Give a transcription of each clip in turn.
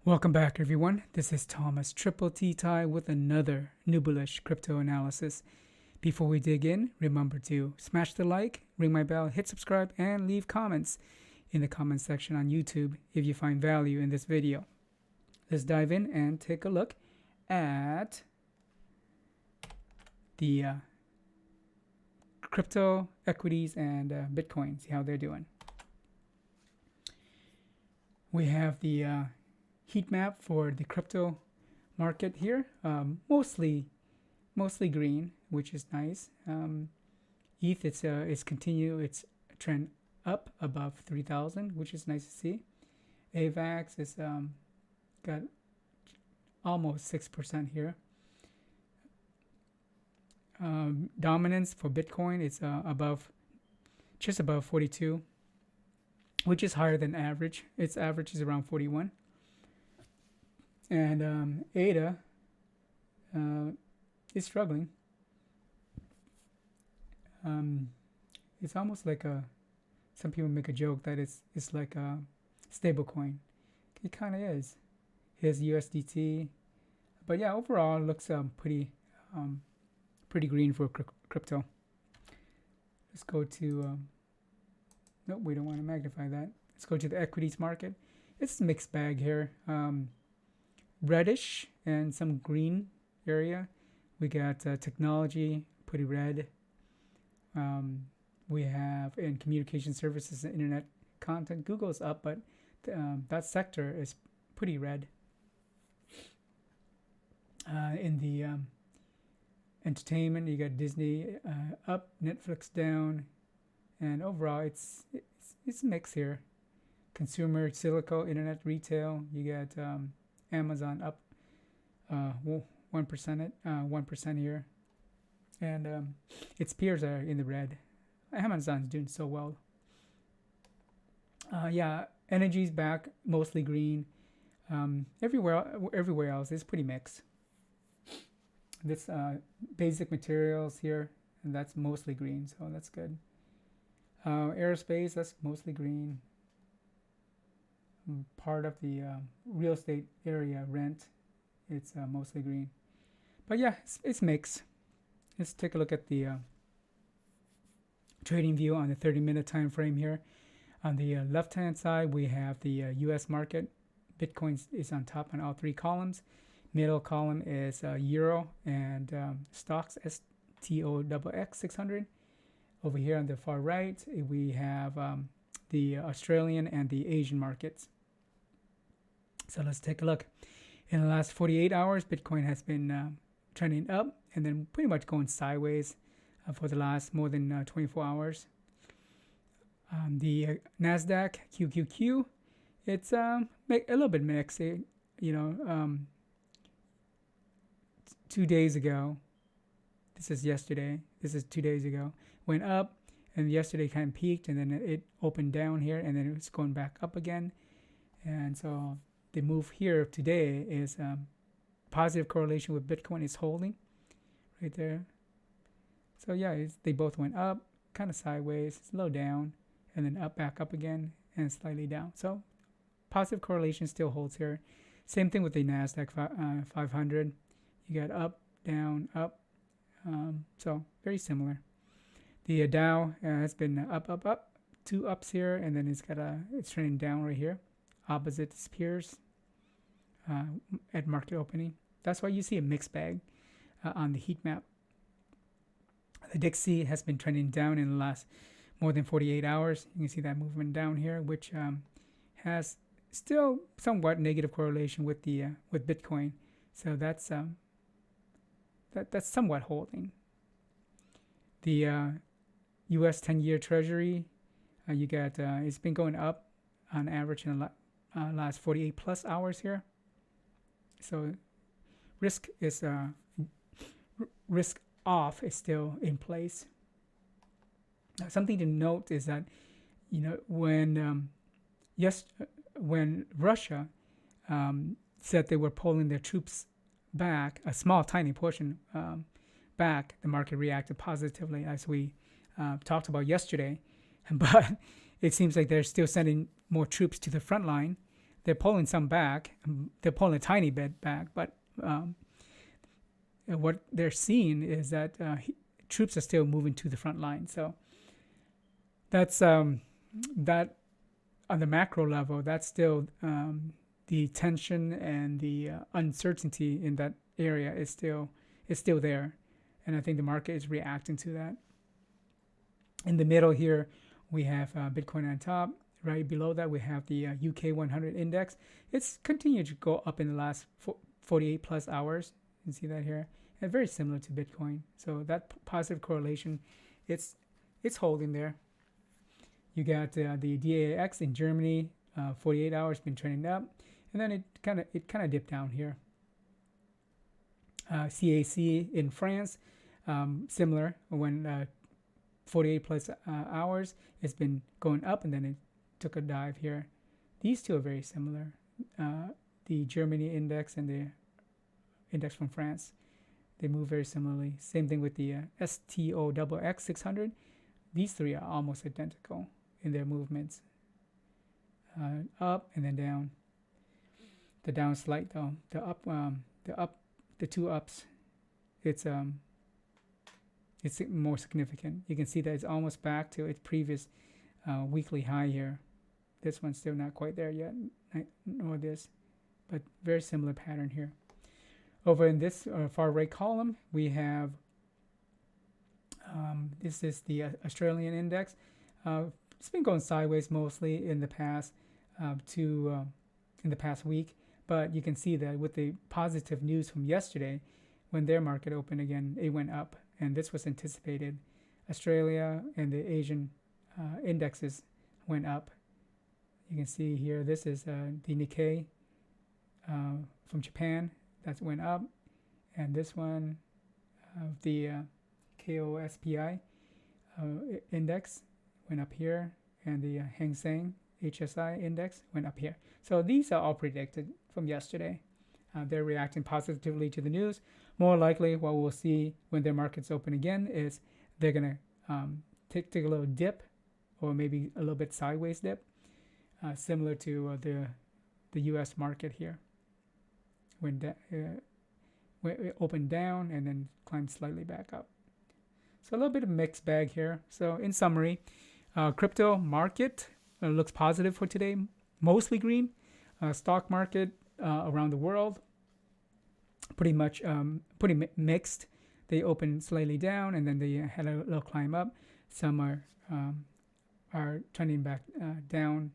Welcome back, everyone. This is Thomas Triple T Tie with another new bullish crypto analysis. Before we dig in, remember to smash the like, ring my bell, hit subscribe, and leave comments in the comment section on YouTube if you find value in this video. Let's dive in and take a look at the crypto equities and Bitcoin, see how they're doing. We have the heat map for the crypto market here, mostly green, which is nice. ETH, it's continue its trend up above 3,000, which is nice to see. AVAX is got almost 6% here. Dominance for Bitcoin, it's just above 42, which is higher than average. Its average is around 41. And ADA is struggling. It's almost like some people make a joke that it's like a stable coin. It kind of is. Here's USDT. But yeah, overall it looks pretty green for crypto. Let's go to, nope, we don't want to magnify that. Let's go to the equities market. It's a mixed bag here. Reddish and some green area. We got technology, pretty red. We have in communication services and internet content. Google's up, but that sector is pretty red. In the entertainment, you got Disney up, Netflix down, and overall it's a mix here. Consumer, silico, internet, retail. You got Amazon up 1% here, and its peers are in the red. Amazon's doing so well. Yeah, energy's back, mostly green. Everywhere else is pretty mixed. This basic materials here, and that's mostly green, so that's good. Aerospace, that's mostly green. Part of the real estate area, rent, it's mostly green. But yeah, it's mixed. Let's take a look at the trading view on the 30-minute time frame here. On the left hand side, we have the US market. Bitcoin is on top on all three columns. Middle column is euro and stocks, STOXX 600. Over here on the far right, we have the Australian and the Asian markets. So let's take a look. In the last 48 hours, Bitcoin has been trending up and then pretty much going sideways for the last more than 24 hours. The NASDAQ QQQ, it's a little bit mixed. 2 days ago, this is yesterday, this is 2 days ago, went up, and yesterday kind of peaked, and then it opened down here, and then it's going back up again. And so the move here today is positive correlation with Bitcoin is holding right there. So yeah, they both went up, kind of sideways, it's low down, and then up, back up again, and slightly down. So positive correlation still holds here. Same thing with the NASDAQ 500. You got up, down, up. So very similar. The Dow has been up, 2 ups here, and then it's trending down right here, opposite its peers at market opening. That's why you see a mixed bag on the heat map. The Dixie has been trending down in the last more than 48 hours. You can see that movement down here, which has still somewhat negative correlation with the with Bitcoin. So that's somewhat holding. The U.S. 10-year Treasury, you got it's been going up on average in the last 48 plus hours here. So risk off is still in place. Now, something to note is that when Russia said they were pulling their troops back, a small tiny portion back, the market reacted positively, as we talked about yesterday. But it seems like they're still sending more troops to the front line. they're pulling some back. They're pulling a tiny bit back, but what they're seeing is that troops are still moving to the front line. So that's that on the macro level. That's still the tension and the uncertainty in that area is still there, and I think the market is reacting to that. In the middle here, we have Bitcoin on top. Right below that, we have the UK 100 index. It's continued to go up in the last 48 plus hours. You can see that here, and very similar to Bitcoin. So that positive correlation, it's holding there. You got the DAX in Germany, 48 hours been trending up, and then it kind of dipped down here. CAC in France, similar, when 48 plus hours, it's been going up, and then it took a dive here. These two are very similar. The Germany index and the index from France, they move very similarly. Same thing with the STOXX 600. These three are almost identical in their movements. Up and then down. The down slight though. The two ups, it's more significant. You can see that it's almost back to its previous weekly high here. This one's still not quite there yet, nor this, but very similar pattern here. Over in this far right column, we have this is the Australian index. It's been going sideways mostly in the past in the past week, but you can see that with the positive news from yesterday, when their market opened again, it went up, and this was anticipated. Australia and the Asian indexes went up. You can see here, this is the Nikkei from Japan, that went up, and this one, the KOSPI index went up here, and the Hang Seng HSI index went up here. So these are all predicted from yesterday. They're reacting positively to the news. More likely, what we'll see when their markets open again is they're going to take a little dip, or maybe a little bit sideways dip, similar to the U.S. market here, when it opened down and then climbed slightly back up. So a little bit of mixed bag here. So in summary, crypto market looks positive for today, mostly green. Stock market around the world, pretty mixed. They opened slightly down, and then they had a little climb up. Some are trending back down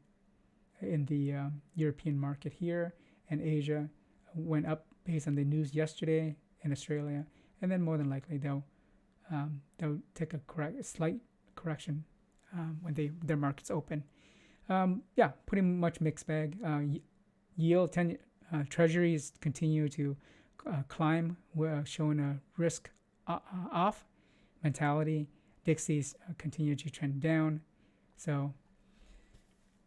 in the European market here, and Asia went up based on the news yesterday in Australia, and then more than likely they'll take a slight correction when their markets open. Yeah, pretty much mixed bag. Yield 10 treasuries continue to climb. We're showing a risk off mentality. Dixies continue to trend down. So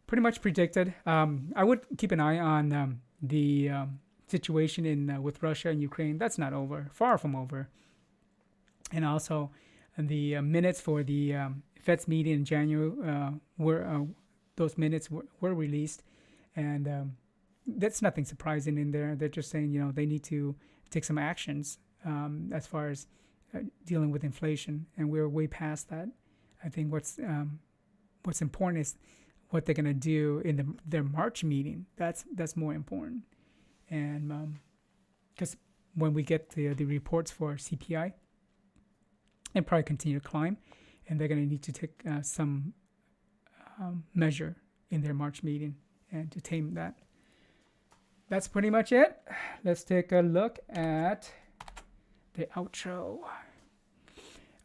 pretty much predicted. I would keep an eye on the situation with Russia and Ukraine. That's not over, far from over. And also the minutes for the Fed's meeting in January those minutes were released, and that's nothing surprising in there. They're just saying, they need to take some actions as far as dealing with inflation, and we're way past that. I think what's important is what they're going to do in their March meeting. That's more important, and because when we get the reports for CPI, and probably continue to climb, and they're going to need to take some measure in their March meeting and to tame that. That's pretty much it. Let's take a look at the outro.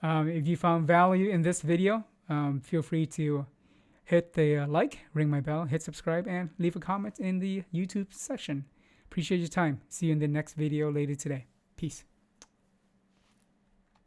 If you found value in this video, feel free to hit the like, ring my bell, hit subscribe, and leave a comment in the YouTube section. Appreciate your time. See you in the next video later today. Peace.